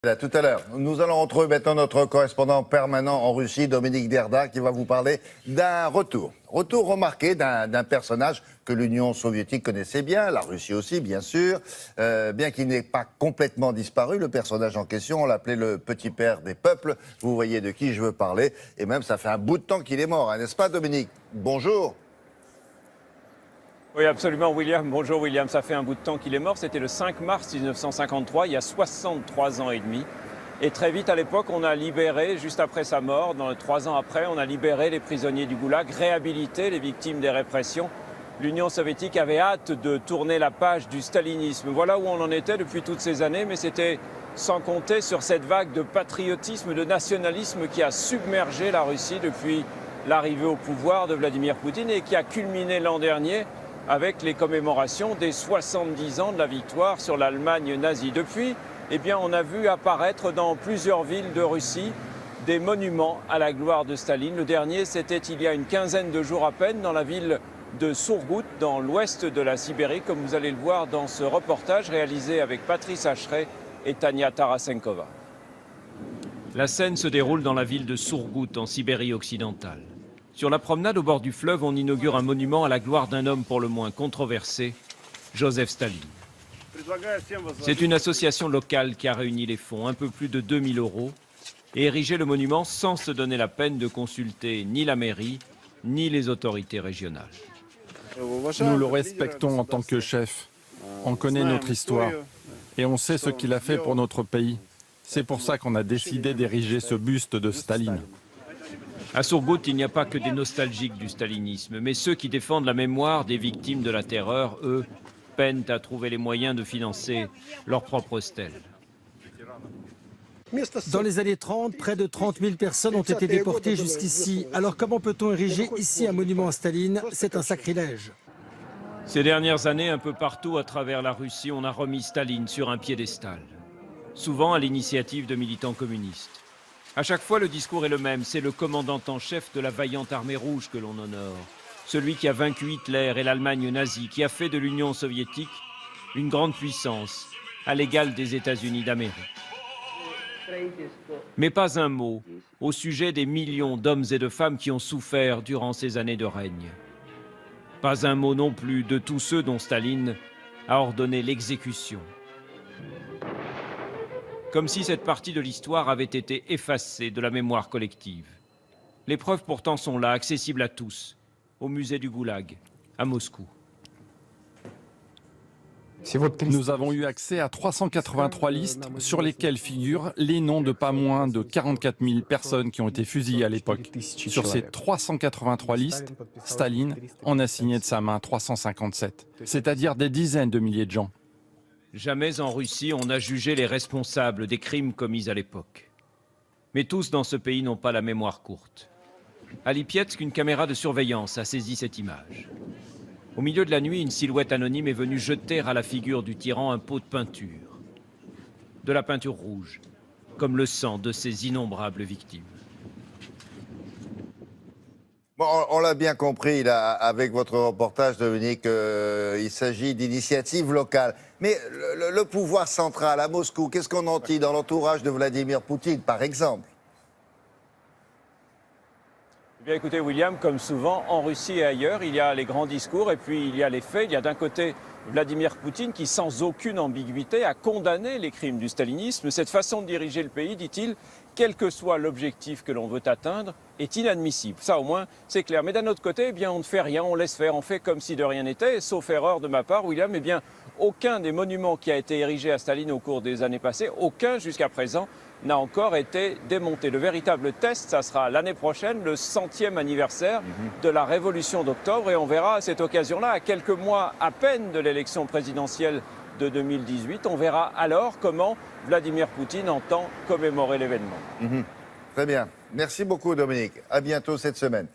À tout à l'heure. Nous allons retrouver maintenant notre correspondant permanent en Russie, Dominique Derda, qui va vous parler d'un retour. Retour remarqué d'un personnage que l'Union soviétique connaissait bien, la Russie aussi, bien sûr. Bien qu'il n'ait pas complètement disparu, le personnage en question, on l'appelait le petit père des peuples. Vous voyez de qui je veux parler. Et même, ça fait un bout de temps qu'il est mort, hein, n'est-ce pas, Dominique? Bonjour. Oui, absolument, William. Bonjour, William. Ça fait un bout de temps qu'il est mort. C'était le 5 mars 1953, il y a 63 ans et demi. Et très vite, à l'époque, on a libéré, juste après sa mort, 3 ans après, on a libéré les prisonniers du goulag, réhabilité les victimes des répressions. L'Union soviétique avait hâte de tourner la page du stalinisme. Voilà où on en était depuis toutes ces années, mais c'était sans compter sur cette vague de patriotisme, de nationalisme qui a submergé la Russie depuis l'arrivée au pouvoir de Vladimir Poutine et qui a culminé l'an dernier avec les commémorations des 70 ans de la victoire sur l'Allemagne nazie. Depuis, eh bien, on a vu apparaître dans plusieurs villes de Russie des monuments à la gloire de Staline. Le dernier, c'était il y a une quinzaine de jours à peine dans la ville de Surgout, dans l'ouest de la Sibérie, comme vous allez le voir dans ce reportage réalisé avec Patrice Hacheret et Tania Tarasenkova. La scène se déroule dans la ville de Surgout, en Sibérie occidentale. Sur la promenade au bord du fleuve, on inaugure un monument à la gloire d'un homme pour le moins controversé, Joseph Staline. C'est une association locale qui a réuni les fonds, un peu plus de 2000 €, et érigé le monument sans se donner la peine de consulter ni la mairie, ni les autorités régionales. Nous le respectons en tant que chef. On connaît notre histoire et on sait ce qu'il a fait pour notre pays. C'est pour ça qu'on a décidé d'ériger ce buste de Staline. À Surgout, il n'y a pas que des nostalgiques du stalinisme, mais ceux qui défendent la mémoire des victimes de la terreur, eux, peinent à trouver les moyens de financer leur propre stèle. Dans les années 30, près de 30 000 personnes ont été déportées jusqu'ici. Alors comment peut-on ériger ici un monument à Staline? C'est un sacrilège. Ces dernières années, un peu partout à travers la Russie, on a remis Staline sur un piédestal, souvent à l'initiative de militants communistes. À chaque fois, le discours est le même, c'est le commandant en chef de la vaillante armée rouge que l'on honore. Celui qui a vaincu Hitler et l'Allemagne nazie, qui a fait de l'Union soviétique une grande puissance, à l'égal des États-Unis d'Amérique. Mais pas un mot au sujet des millions d'hommes et de femmes qui ont souffert durant ces années de règne. Pas un mot non plus de tous ceux dont Staline a ordonné l'exécution. Comme si cette partie de l'histoire avait été effacée de la mémoire collective. Les preuves pourtant sont là, accessibles à tous, au musée du Goulag, à Moscou. Nous avons eu accès à 383 listes sur lesquelles figurent les noms de pas moins de 44 000 personnes qui ont été fusillées à l'époque. Sur ces 383 listes, Staline en a signé de sa main 357, c'est-à-dire des dizaines de milliers de gens. Jamais en Russie on n'a jugé les responsables des crimes commis à l'époque. Mais tous dans ce pays n'ont pas la mémoire courte. À Lipetsk, une caméra de surveillance a saisi cette image. Au milieu de la nuit, une silhouette anonyme est venue jeter à la figure du tyran un pot de peinture. De la peinture rouge, comme le sang de ses innombrables victimes. Bon, on l'a bien compris là, avec votre reportage, Dominique, il s'agit d'initiatives locales. Mais le pouvoir central à Moscou, qu'est-ce qu'on en dit dans l'entourage de Vladimir Poutine, par exemple? Eh bien, écoutez, William, comme souvent, en Russie et ailleurs, il y a les grands discours et puis il y a les faits. Il y a d'un côté Vladimir Poutine qui, sans aucune ambiguïté, a condamné les crimes du stalinisme. Cette façon de diriger le pays, dit-il, quel que soit l'objectif que l'on veut atteindre, est inadmissible. Ça, au moins, c'est clair. Mais d'un autre côté, eh bien, on ne fait rien, on laisse faire, on fait comme si de rien n'était. Sauf erreur de ma part, William, eh bien, aucun des monuments qui a été érigé à Staline au cours des années passées, aucun jusqu'à présent, n'a encore été démonté. Le véritable test, ça sera l'année prochaine, le 100e anniversaire de la Révolution d'octobre. Et on verra à cette occasion-là, à quelques mois à peine de l'élection présidentielle de 2018, on verra alors comment Vladimir Poutine entend commémorer l'événement. Très bien. Merci beaucoup, Dominique. À bientôt cette semaine.